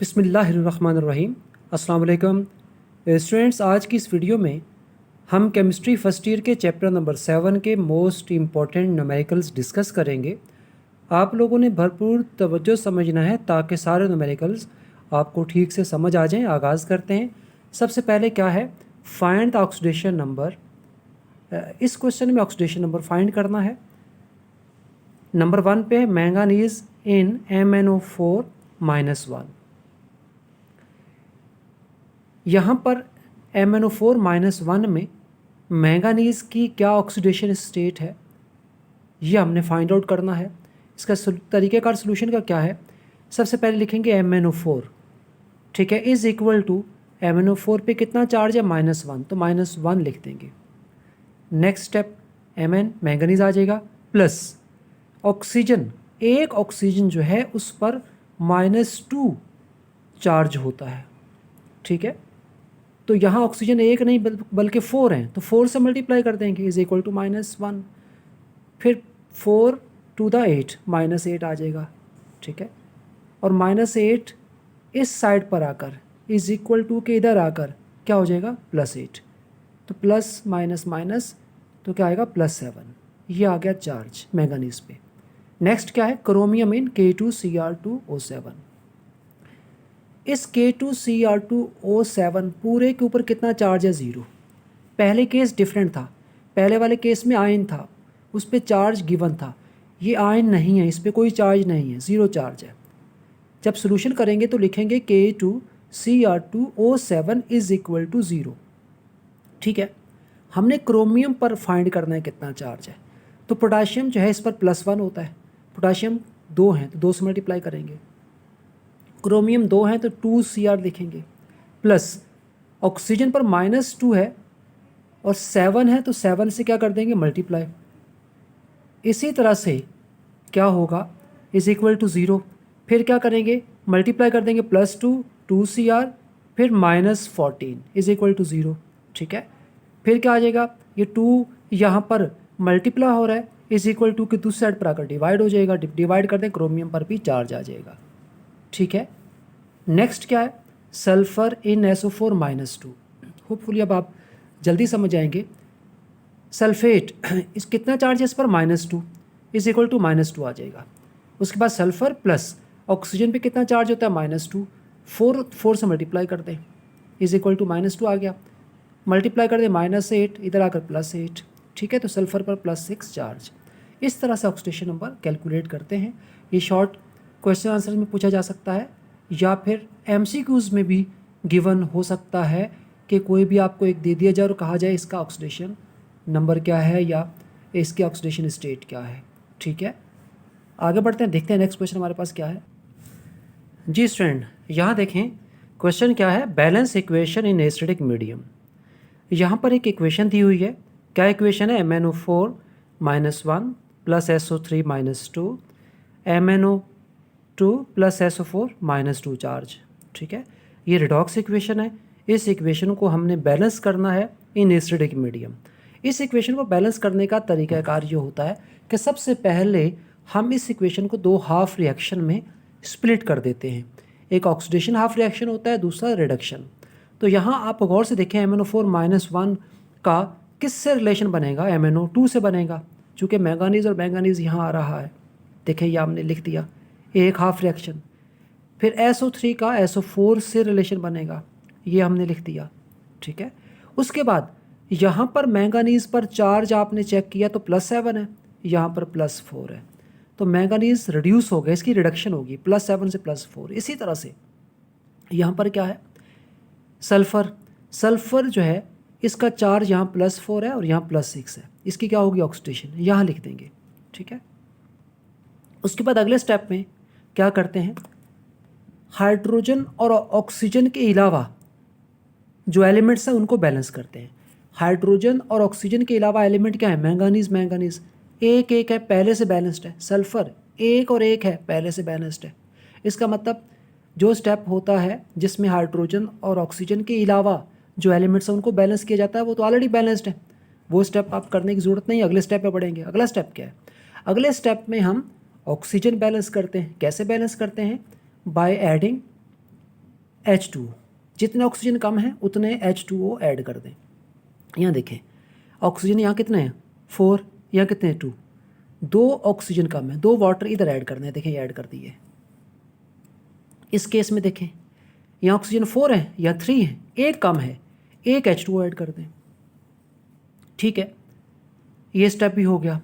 बिस्मिल्लाहिर्रहमानिर्रहीम। अस्सलाम वालेकुम स्टूडेंट्स। आज की इस वीडियो में हम केमिस्ट्री फर्स्ट ईयर के चैप्टर नंबर 7 के मोस्ट इम्पॉर्टेंट न्यूमेरिकल्स डिस्कस करेंगे। आप लोगों ने भरपूर तवज्जो समझना है ताकि सारे न्यूमेरिकल्स आपको ठीक से समझ आ जाएं। आगाज़ करते हैं। सबसे पहले क्या है, फाइंड द ऑक्सीडेशन नंबर। इस क्वेश्चन में ऑक्सीडेशन नंबर फाइंड करना है। नंबर 1 पे मैंगानीज इन MnO4-1। यहाँ पर MnO4-1 में मैंगानीज़ की क्या ऑक्सीडेशन स्टेट है, ये हमने फाइंड आउट करना है। इसका तरीक़ेकार सोल्यूशन का क्या है, सबसे पहले लिखेंगे MnO4, ठीक है, इज़ इक्वल टू MnO4 पे कितना चार्ज है, -1, तो -1 लिख देंगे। नेक्स्ट स्टेप Mn मैंगनीज़ आ जाएगा, प्लस ऑक्सीजन, एक ऑक्सीजन जो है उस पर -2 चार्ज होता है, ठीक है। तो यहाँ ऑक्सीजन एक नहीं बल्कि 4 हैं, तो 4 से मल्टीप्लाई कर देंगे, इज़ इक्वल टू -1। फिर 4 टू द 8, -8 आ जाएगा, ठीक है। और -8 इस साइड पर आकर इज़ इक्वल टू के इधर आकर क्या हो जाएगा, +8। तो प्लस माइनस माइनस तो क्या आएगा, +7। ये आ गया चार्ज मैंगनीज़ पे। नेक्स्ट क्या है, क्रोमियम इन K2Cr2O7। इस K2Cr2O7 पूरे के ऊपर कितना चार्ज है, 0। पहले केस डिफरेंट था, पहले वाले केस में आयन था, उस पर चार्ज गिवन था। ये आयन नहीं है, इस पर कोई चार्ज नहीं है, 0 चार्ज है। जब सोल्यूशन करेंगे तो लिखेंगे K2Cr2O7 इज़ इक्वल टू 0, ठीक है। हमने क्रोमियम पर फाइंड करना है कितना चार्ज है, तो पोटाशियम जो है इस पर +1 होता है, पोटाशियम 2 हैं तो 2 से मल्टीप्लाई करेंगे। क्रोमियम 2 हैं तो 2Cr लिखेंगे, प्लस ऑक्सीजन पर -2 है और 7 है तो 7 से क्या कर देंगे, मल्टीप्लाई। इसी तरह से क्या होगा, इज़ इक्वल टू 0। फिर क्या करेंगे, मल्टीप्लाई कर देंगे, +2 2Cr फिर -14 इज़ इक्वल टू 0, ठीक है। फिर क्या आ जाएगा, ये 2 यहाँ पर मल्टीप्लाई हो रहा है, इज़ इक्वल टू के दूसरी साइड पर आकर डिवाइड हो जाएगा, डिवाइड कर दें, क्रोमियम पर भी चार्ज आ जाएगा, ठीक है। नेक्स्ट क्या है, सल्फ़र इन SO4-2। होपफुली अब आप जल्दी समझ जाएंगे। सल्फेट इस कितना चार्ज है इस पर, -2 इज़ इक्वल टू -2 आ जाएगा। उसके बाद सल्फ़र प्लस ऑक्सीजन पे कितना चार्ज होता है, -2, 4 से मल्टीप्लाई कर दें, इज़ इक्वल टू -2 आ गया। मल्टीप्लाई कर दें, -8 इधर आकर +8, ठीक है। तो सल्फ़र पर +6 चार्ज। इस तरह से ऑक्सीडेशन नंबर कैलकुलेट करते हैं। ये शॉर्ट क्वेश्चन आंसर में पूछा जा सकता है या फिर MCQs में भी गिवन हो सकता है कि कोई भी आपको एक दे दिया जाए और कहा जाए इसका ऑक्सीडेशन नंबर क्या है या इसकी ऑक्सीडेशन स्टेट क्या है, ठीक है। आगे बढ़ते हैं, देखते हैं नेक्स्ट क्वेश्चन हमारे पास क्या है। जी स्टूडेंट, यहाँ देखें क्वेश्चन क्या है, balance equation in acidic medium. यहाँ पर एक इक्वेशन दी हुई है। क्या इक्वेशन है, MnO4-1 + SO3-2 MnO2 + SO4-2 charge, ठीक है। ये रिडॉक्स इक्वेशन है। इस इक्वेशन को हमने बैलेंस करना है इन एसिडिक मीडियम। इस इक्वेशन को बैलेंस करने का तरीक़ाकार ये होता है कि सबसे पहले हम इस इक्वेशन को 2 हाफ रिएक्शन में स्प्लिट कर देते हैं। एक ऑक्सीडेशन हाफ रिएक्शन होता है, दूसरा रिडक्शन। तो यहाँ आप गौर से देखें, MnO4-1 का किससे रिलेशन बनेगा, MnO2 से बनेगा, चूँकि मैंगानीज़ और मैंगानीज़ यहाँ आ रहा है। देखें ये हमने लिख दिया, एक हाफ रिएक्शन। फिर SO3 का SO4 से रिलेशन बनेगा, ये हमने लिख दिया, ठीक है। उसके बाद यहाँ पर मैंगानीज़ पर चार्ज आपने चेक किया तो +7 है, यहाँ पर +4 है, तो मैंगानीज़ रिड्यूस हो गया, इसकी रिडक्शन होगी +7 से +4। इसी तरह से यहाँ पर क्या है, सल्फ़र, सल्फ़र जो है इसका चार्ज यहाँ +4 है और यहाँ +6 है, इसकी क्या होगी, ऑक्सीडेशन, यहाँ लिख देंगे, ठीक है। उसके बाद अगले स्टेप में क्या करते हैं, हाइड्रोजन और ऑक्सीजन के अलावा जो एलिमेंट्स हैं उनको बैलेंस करते हैं। हाइड्रोजन और ऑक्सीजन के अलावा एलिमेंट क्या है, मैंगानीज़, मैंगानीज़ एक एक है, पहले से बैलेंस्ड है। सल्फ़र एक और एक है, पहले से बैलेंस्ड है। इसका मतलब जो स्टेप होता है जिसमें हाइड्रोजन और ऑक्सीजन के अलावा जो एलिमेंट्स हैं उनको बैलेंस किया जाता है, वो तो ऑलरेडी बैलेंस्ड है, वो स्टेप आप करने की ज़रूरत नहीं। अगले स्टेप पे बढ़ेंगे। अगला स्टेप क्या है, अगले स्टेप में हम ऑक्सीजन बैलेंस करते हैं। कैसे बैलेंस करते हैं, बाय एडिंग H2O, जितने ऑक्सीजन कम है उतने H2O ऐड कर दें। यहाँ देखें ऑक्सीजन यहाँ कितने हैं 4, यहाँ कितने हैं 2, 2 ऑक्सीजन कम है, 2 वाटर इधर ऐड करने हैं, देखें ये ऐड कर दिए। इस केस में देखें यहाँ ऑक्सीजन 4 है या 3 है, एक कम है, एक H2O ऐड कर दें। ठीक है, ये स्टेप भी हो गया।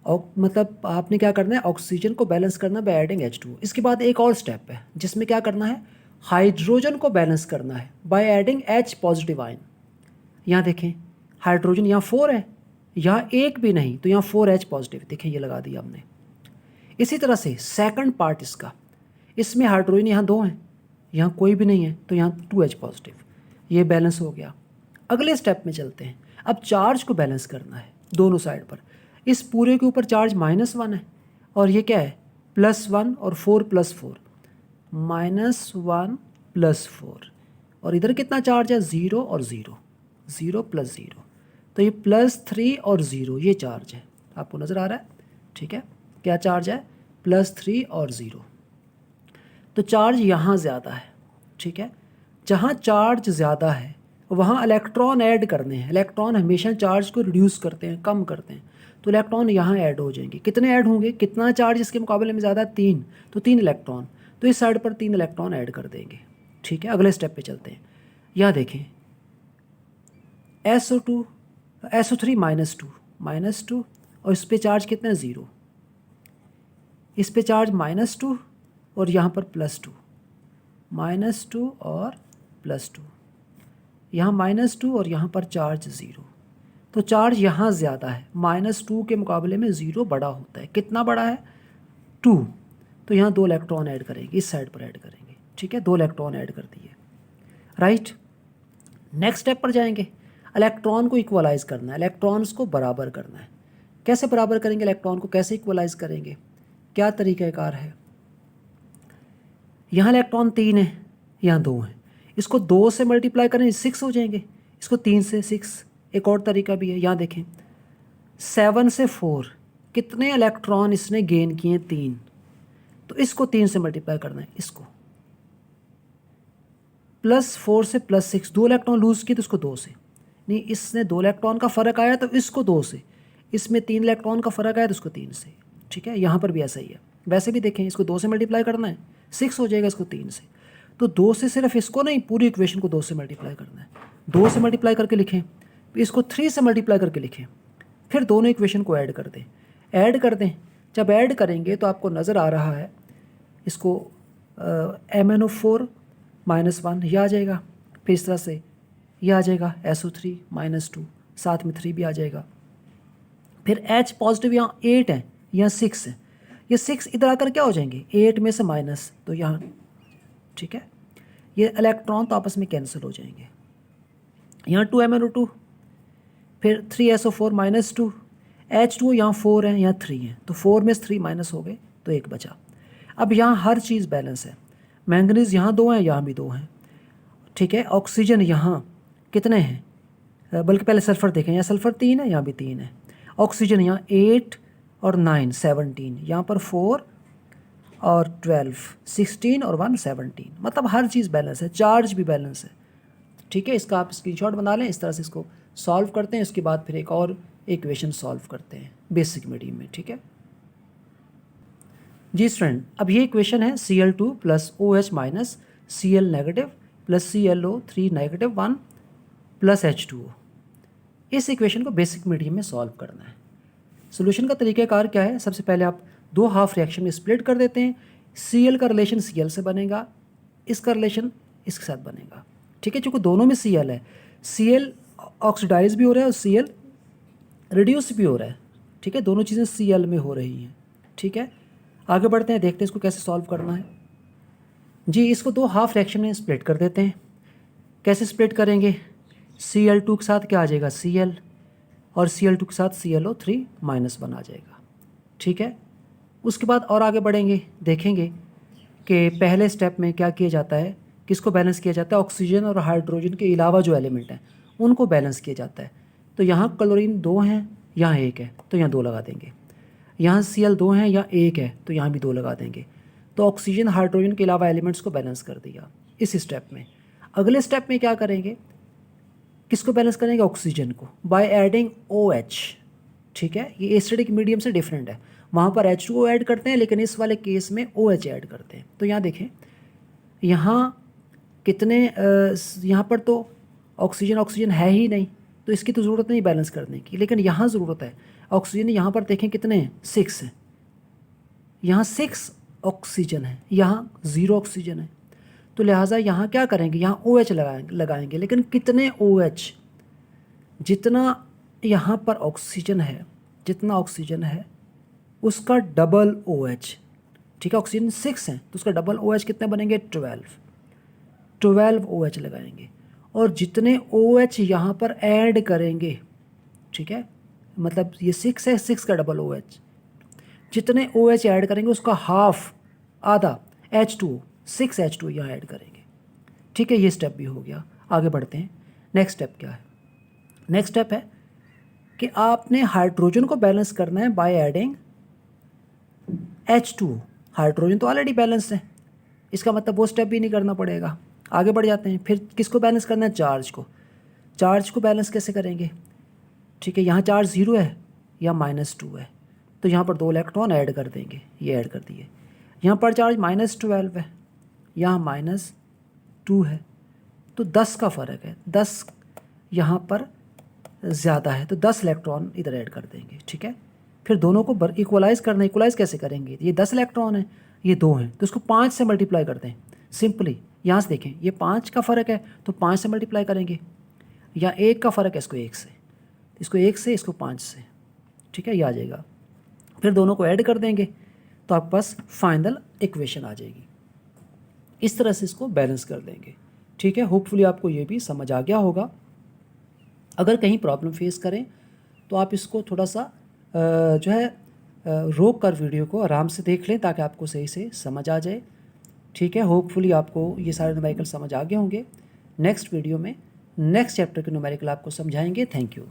और मतलब आपने क्या करना है, ऑक्सीजन को बैलेंस करना बाय एडिंग H2O। इसके बाद एक और स्टेप है जिसमें क्या करना है, हाइड्रोजन को बैलेंस करना है by adding H positive ion. यहाँ देखें हाइड्रोजन यहाँ 4 है, यहाँ एक भी नहीं, तो यहाँ 4H पॉजिटिव, देखें ये लगा दिया हमने। इसी तरह से सेकंड पार्ट इसका, इसमें हाइड्रोजन यहाँ 2 हैं, यहाँ कोई भी नहीं है, तो यहाँ 2H पॉजिटिव, ये बैलेंस हो गया। अगले स्टेप में चलते हैं। अब चार्ज को बैलेंस करना है दोनों साइड पर। इस पूरे के ऊपर चार्ज -1 है और ये क्या है +1 और 4 + 4, -1 + 4, और इधर कितना चार्ज है 0 और 0, 0 + 0, तो ये +3 और 0 ये चार्ज है, आपको नज़र आ रहा है। ठीक है, क्या चार्ज है +3 और 0, तो चार्ज यहाँ ज़्यादा है। ठीक है, जहाँ चार्ज ज़्यादा है वहाँ इलेक्ट्रॉन ऐड करने हैं। इलेक्ट्रॉन हमेशा चार्ज को रिड्यूस करते हैं, कम करते हैं, तो इलेक्ट्रॉन यहाँ ऐड हो जाएंगे। कितने ऐड होंगे, कितना चार्ज इसके मुकाबले में ज़्यादा है 3, तो 3 इलेक्ट्रॉन, तो इस साइड पर 3 इलेक्ट्रॉन ऐड कर देंगे। ठीक है, अगले स्टेप पे चलते हैं। यहाँ देखें SO2 SO3 -2 और इस पे चार्ज कितना है 0, इस पे चार्ज -2 और यहाँ पर +2, -2 और +2, यहाँ -2 और यहाँ पर चार्ज 0, तो चार्ज यहाँ ज़्यादा है, -2 के मुकाबले में 0 बड़ा होता है। कितना बड़ा है 2, तो यहाँ 2 इलेक्ट्रॉन ऐड करेंगे, इस साइड पर ऐड करेंगे। ठीक है, 2 इलेक्ट्रॉन ऐड कर दिए। राइट, नेक्स्ट स्टेप पर जाएंगे। इलेक्ट्रॉन को इक्वलाइज करना है, इलेक्ट्रॉन्स को बराबर करना है। कैसे बराबर करेंगे इलेक्ट्रॉन को, कैसे इक्वलाइज करेंगे, क्या तरीक़ाकार है। यहाँ इलेक्ट्रॉन 3 है, यहाँ 2 हैं, इसको 2 से मल्टीप्लाई करें 6 हो जाएंगे, इसको 3 से 6। एक और तरीका भी है, यहाँ देखें 7 से 4 कितने इलेक्ट्रॉन इसने गेन किए 3, तो इसको 3 से मल्टीप्लाई करना है, इसको +4 से +6, 2 इलेक्ट्रॉन लूज़ किए तो इसको 2 से, नहीं इसने 2 इलेक्ट्रॉन का फ़र्क आया तो इसको 2 से, इसमें 3 इलेक्ट्रॉन का फ़र्क आया तो इसको 3 से। ठीक है, यहाँ पर भी ऐसा ही है। वैसे भी देखें इसको 2 से मल्टीप्लाई करना है 6 हो जाएगा, इसको 3 से, तो 2 से सिर्फ इसको नहीं पूरी इक्वेशन को 2 से मल्टीप्लाई करना है। 2 से मल्टीप्लाई करके लिखें, इसको 3 से मल्टीप्लाई करके लिखें, फिर दोनों इक्वेशन को ऐड कर दें, ऐड कर दें। जब ऐड करेंगे तो आपको नज़र आ रहा है इसको MnO4 -1 यह आ जाएगा, फिर इस तरह से यह आ जाएगा SO3 -2, साथ में 3 भी आ जाएगा। फिर H पॉजिटिव यहाँ 8 है, यहाँ 6 है, ये 6 इधर आकर क्या हो जाएंगे 8 में से माइनस, तो यहाँ ठीक है ये इलेक्ट्रॉन तो आपस में कैंसिल हो जाएंगे। यहाँ 2MnO2, फिर 3SO4 -2, H2O यहाँ 4 है, यहाँ 3 है, तो 4 में से 3 माइनस हो गए तो 1 बचा। अब यहाँ हर चीज़ बैलेंस है, मैंगनीज़ यहाँ 2 हैं, यहाँ भी 2 हैं। ठीक है, ऑक्सीजन यहाँ कितने हैं, बल्कि पहले सल्फ़र देखें, यहाँ सल्फ़र 3 है, यहाँ भी 3 है। ऑक्सीजन यहाँ 8 और 9 17, यहाँ पर 4 और 12 16 और 1 17, मतलब हर चीज़ बैलेंस है, चार्ज भी बैलेंस है। ठीक है, इसका आप स्क्रीनशॉट बना लें, इस तरह से इसको सॉल्व करते हैं। इसके बाद फिर एक और इक्वेशन सॉल्व करते हैं बेसिक मीडियम में। ठीक है जी स्टूडेंट, अब ये इक्वेशन है Cl2 + OH - Cl negative + ClO3 negative 1 + H2O। इस इक्वेशन को बेसिक मीडियम में सॉल्व करना है। सोल्यूशन का तरीक़ाकार क्या है, सबसे पहले आप 2 हाफ रिएक्शन में स्प्लिट कर देते हैं। Cl का रिलेशन Cl से बनेगा, इसका रिलेशन इसके साथ बनेगा। ठीक है, चूँकि दोनों में Cl है, Cl ऑक्सीडाइज भी हो रहा है और Cl रिड्यूस भी हो रहा है। ठीक है, दोनों चीज़ें Cl में हो रही हैं। ठीक है, आगे बढ़ते हैं, देखते हैं इसको कैसे सॉल्व करना है। जी, इसको 2 हाफ रिएक्शन में स्प्लिट कर देते हैं। कैसे स्प्लिट करेंगे, Cl2 के साथ क्या आ जाएगा Cl, और Cl2 के साथ ClO3 -1 आ जाएगा। ठीक है, उसके बाद और आगे बढ़ेंगे, देखेंगे कि पहले स्टेप में क्या किया जाता है, किसको बैलेंस किया जाता है, ऑक्सीजन और हाइड्रोजन के अलावा जो एलिमेंट हैं उनको बैलेंस किया जाता है। तो यहाँ क्लोरीन 2 हैं, यहाँ 1 है, तो यहाँ 2 लगा देंगे। यहाँ Cl 2 हैं, यहाँ 1 है, तो यहाँ भी 2 लगा देंगे। तो ऑक्सीजन हाइड्रोजन के अलावा एलिमेंट्स को बैलेंस कर दिया इस स्टेप में। अगले स्टेप में क्या करेंगे, किसको बैलेंस करेंगे, ऑक्सीजन को, बाय एडिंग OH। ठीक है, ये एसिडिक मीडियम से डिफरेंट है, वहाँ पर H2O ऐड करते हैं, लेकिन इस वाले केस में OH ऐड करते हैं। तो यहाँ देखें, यहाँ कितने यहाँ पर तो ऑक्सीजन है ही नहीं, तो इसकी तो ज़रूरत नहीं बैलेंस करने की, लेकिन यहाँ ज़रूरत है। ऑक्सीजन यहाँ पर देखें कितने हैं, 6 हैं, यहाँ 6 ऑक्सीजन है, यहाँ 0 ऑक्सीजन है। तो लिहाजा यहाँ क्या करेंगे, यहाँ OH लगाएंगे, लेकिन कितने OH, जितना यहाँ पर ऑक्सीजन है, जितना ऑक्सीजन है उसका डबल OH। ठीक है, ऑक्सीजन 6 हैं तो उसका डबल OH कितने बनेंगे, 12 OH लगाएंगे। और जितने OH यहाँ पर ऐड करेंगे, ठीक है, मतलब ये 6 है, 6 का डबल OH, जितने OH ऐड करेंगे उसका हाफ, आधा H2O, 6 H2O यहाँ ऐड करेंगे। ठीक है, ये स्टेप भी हो गया। आगे बढ़ते हैं, नेक्स्ट स्टेप क्या है। नेक्स्ट स्टेप है कि आपने हाइड्रोजन को बैलेंस करना है बाय एडिंग H2O। हाइड्रोजन तो ऑलरेडी बैलेंस है, इसका मतलब वो स्टेप भी नहीं करना पड़ेगा। आगे बढ़ जाते हैं, फिर किसको बैलेंस करना है, चार्ज को। चार्ज को बैलेंस कैसे करेंगे, ठीक है, यहाँ चार्ज 0 है या -2 है, तो यहाँ पर 2 इलेक्ट्रॉन ऐड कर देंगे, ये ऐड कर दिए। यहाँ पर चार्ज -12 है, यहाँ -2 है, तो 10 का फ़र्क है, 10 यहाँ पर ज़्यादा है, तो 10 इलेक्ट्रॉन इधर ऐड कर देंगे। ठीक है, फिर दोनों को इक्वलाइज़ करना, इक्वलाइज़ कैसे करेंगे, ये 10 इलेक्ट्रॉन है, ये 2 हैं, तो इसको 5 से मल्टीप्लाई कर दें सिंपली। यहाँ से देखें, ये 5 का फ़र्क है तो 5 से मल्टीप्लाई करेंगे, या 1 का फ़र्क है, इसको 1 से, इसको 1 से, इसको 5 से। ठीक है, ये आ जाएगा, फिर दोनों को ऐड कर देंगे तो आपके पास फाइनल इक्वेशन आ जाएगी। इस तरह से इसको बैलेंस कर देंगे। ठीक है, होपफुली आपको ये भी समझ आ गया होगा। अगर कहीं प्रॉब्लम फेस करें तो आप इसको थोड़ा सा जो है रोक कर वीडियो को आराम से देख लें ताकि आपको सही से समझ आ जाए। ठीक है, होपफुली आपको ये सारे न्यूमेरिकल समझ आ गए होंगे। नेक्स्ट वीडियो में नेक्स्ट चैप्टर के न्यूमेरिकल आपको समझाएंगे। Thank you.